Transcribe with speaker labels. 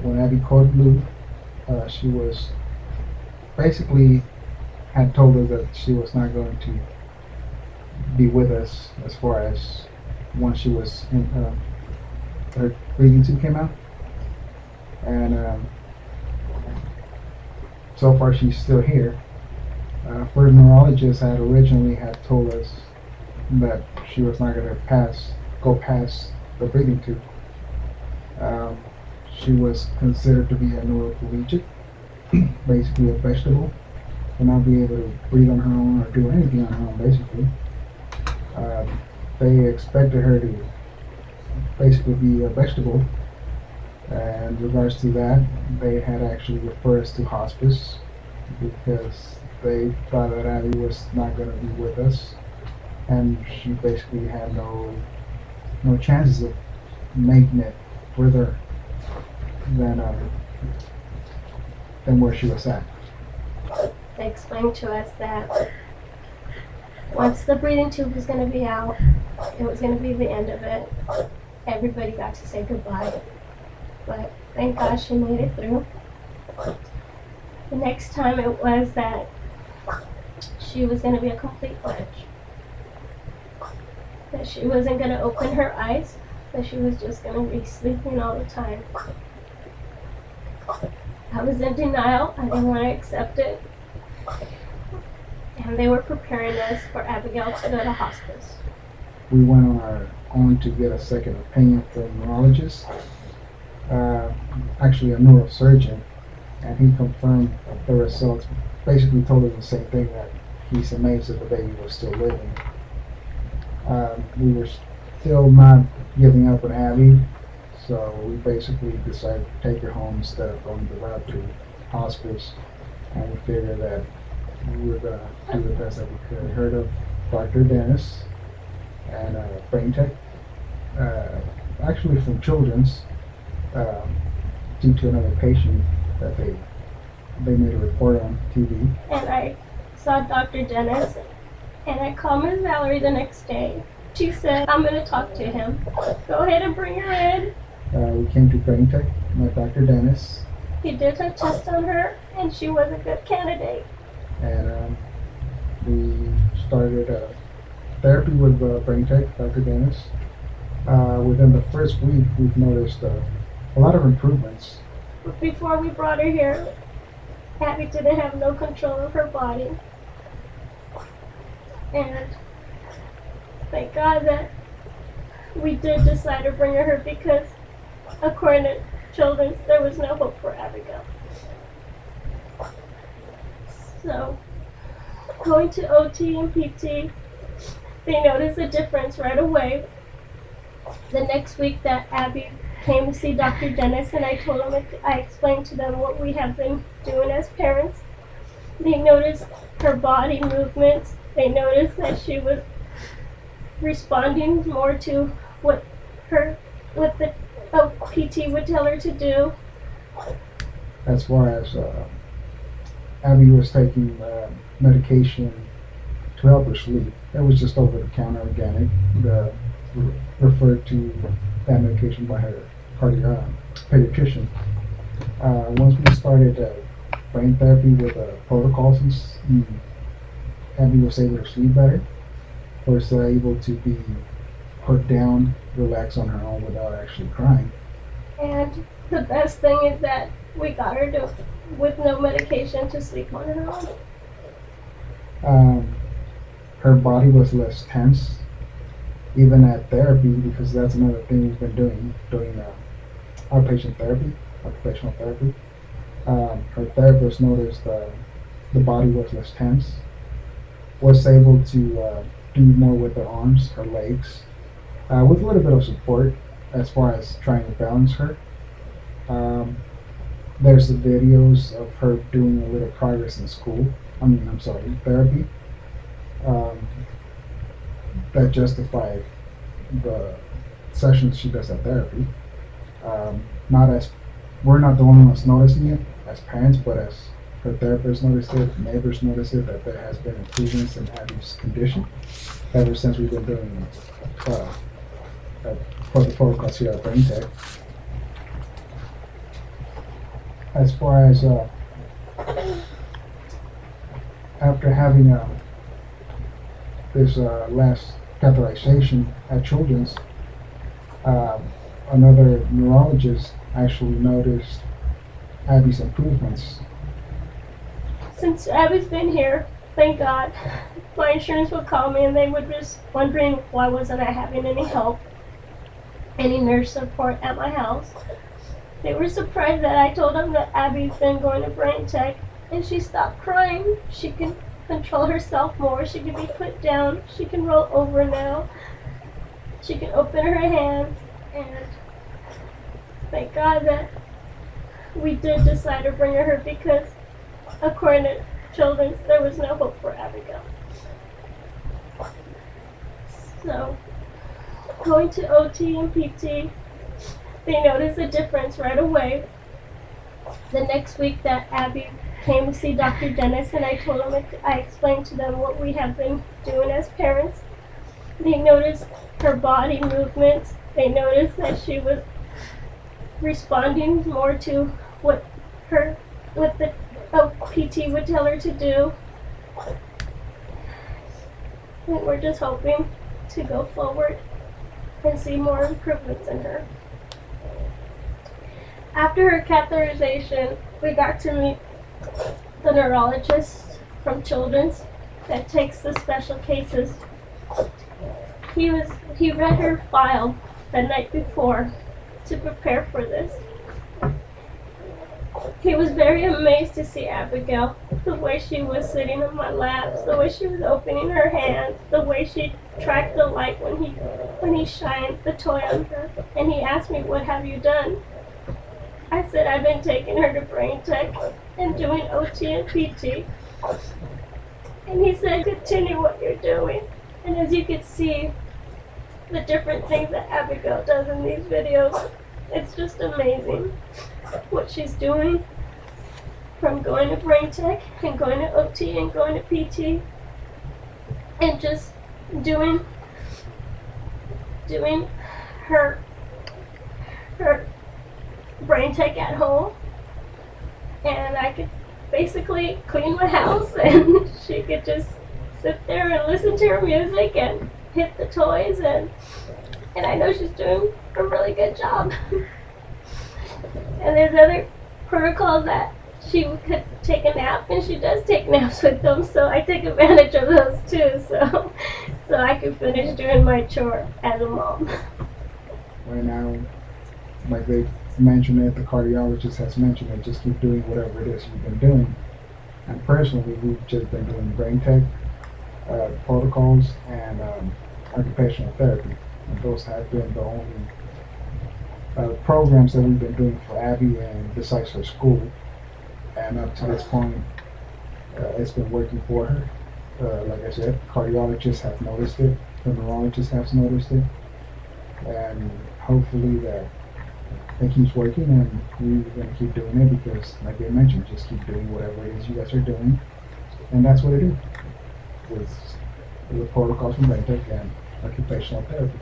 Speaker 1: when Abby code blue, she was basically had told us that she was not going to be with us as far as once she was in her breathing tube came out, and so far she's still here. First neurologist had originally had told us that she was not going to go past the breathing tube. She was considered to be a neuroplegic, basically a vegetable, to not be able to breathe on her own or do anything on her own, basically. They expected her to basically be a vegetable, and in regards to that, they had actually referred us to hospice because they thought that Abby was not going to be with us, and she basically had no chances of making it further than where she was at.
Speaker 2: They explained to us that once the breathing tube was going to be out, it was going to be the end of it. Everybody got to say goodbye. But thank God she made it through. The next time it was that she was going to be a complete blank. That she wasn't going to open her eyes, that she was just going to be sleeping all the time. I was in denial. I didn't want to accept it. And they were preparing us for Abigail to go to hospice.
Speaker 1: We went on our own to get a second opinion from a neurologist, actually a neurosurgeon, and he confirmed the results. Basically told us the same thing, that he's amazed that the baby was still living. We were still not giving up on Abby, so we basically decided to take her home instead of going the route to hospice, and we figured that we were going to do the best that we could. I heard of Dr. Dennis and Brain Tech, actually from Children's, due to another patient that they made a report on TV.
Speaker 2: And I saw Dr. Dennis, and I called Ms. Valerie the next day. She said, I'm going to talk to him. Go ahead and bring her in.
Speaker 1: We came to Brain Tech, met Dr. Dennis.
Speaker 2: He did a test on her, and she was a good candidate.
Speaker 1: And we started therapy with Brain Tech, Dr. Dennis. Within the first week, we've noticed a lot of improvements.
Speaker 2: Before we brought her here, Abby didn't have no control of her body. And thank God that we did decide to bring her here, because according to Children's, there was no hope for Abigail. So, going to OT and PT, they noticed a difference right away. The next week that Abby came to see Dr. Dennis, and I told him, I explained to them what we have been doing as parents. They noticed her body movements. They noticed that she was responding more to what the PT would tell her to do.
Speaker 1: As far as Abby was taking medication to help her sleep, it was just over-the-counter organic, referred to that medication by her pediatrician. Once we started brain therapy with protocols, Abby was able to sleep better, was able to be put down, relax on her own without actually crying.
Speaker 2: And the best thing is that we got her to, with no medication, to sleep on her own.
Speaker 1: Her body was less tense, even at therapy, because that's another thing we've been doing outpatient therapy, occupational therapy. Her therapist noticed the body was less tense, was able to do more with her arms, her legs, with a little bit of support as far as trying to balance her. There's the videos of her doing a little progress in therapy, that justify the sessions she does at therapy. We're not the only ones noticing it as parents, but as her therapist noticed it, neighbors noticed it, that there has been improvements in Abby's condition ever since we've been doing for the protocols here at Brain Tech. as far as after having this last catheterization at Children's, uh, another neurologist actually noticed Abby's improvements.
Speaker 2: Since Abby's been here, thank God, my insurance would call me and they were just wondering why wasn't I having any help, any nurse support at my house. They were surprised that I told them that Abby's been going to brain tech and she stopped crying. She can control herself more. She can be put down. She can roll over now. She can open her hands, and thank God that we did decide to bring her because according to Children's, there was no hope for Abigail. So, going to OT and PT, they noticed a difference right away. The next week that Abby came to see Dr. Dennis and I explained to them what we have been doing as parents. They noticed her body movements. They noticed that she was responding more to what the PT would tell her to do. And we're just hoping to go forward and see more improvements in her. After her catheterization, we got to meet the neurologist from Children's that takes the special cases. He read her file the night before to prepare for this. He was very amazed to see Abigail, the way she was sitting on my lap, the way she was opening her hands, the way she tracked the light when he shined the toy on her. And he asked me, "What have you done?" I said, "I've been taking her to brain tech and doing OT and PT." And he said, "Continue what you're doing." And as you can see, the different things that Abigail does in these videos, it's just amazing what she's doing, from going to brain tech and going to OT and going to PT and just doing her brain tech at home. And I could basically clean my house and she could just sit there and listen to her music and hit the toys, and I know she's doing a really good job. And there's other protocols that she could take a nap, and she does take naps with them, so I take advantage of those too, so I can finish doing my chore as a mom.
Speaker 1: Right now, like they mentioned it, the cardiologist has mentioned it, just keep doing whatever it is you've been doing. And personally, we've just been doing brain tech protocols and occupational therapy. And those have been the only programs that we've been doing for Abby and besides her school. And up to this point, it's been working for her. Like I said, cardiologists have noticed it, the neurologist has noticed it, and hopefully that it keeps working, and we're going to keep doing it because, like I mentioned, just keep doing whatever it is you guys are doing, and that's what it is with the protocols from Medtech and occupational therapy.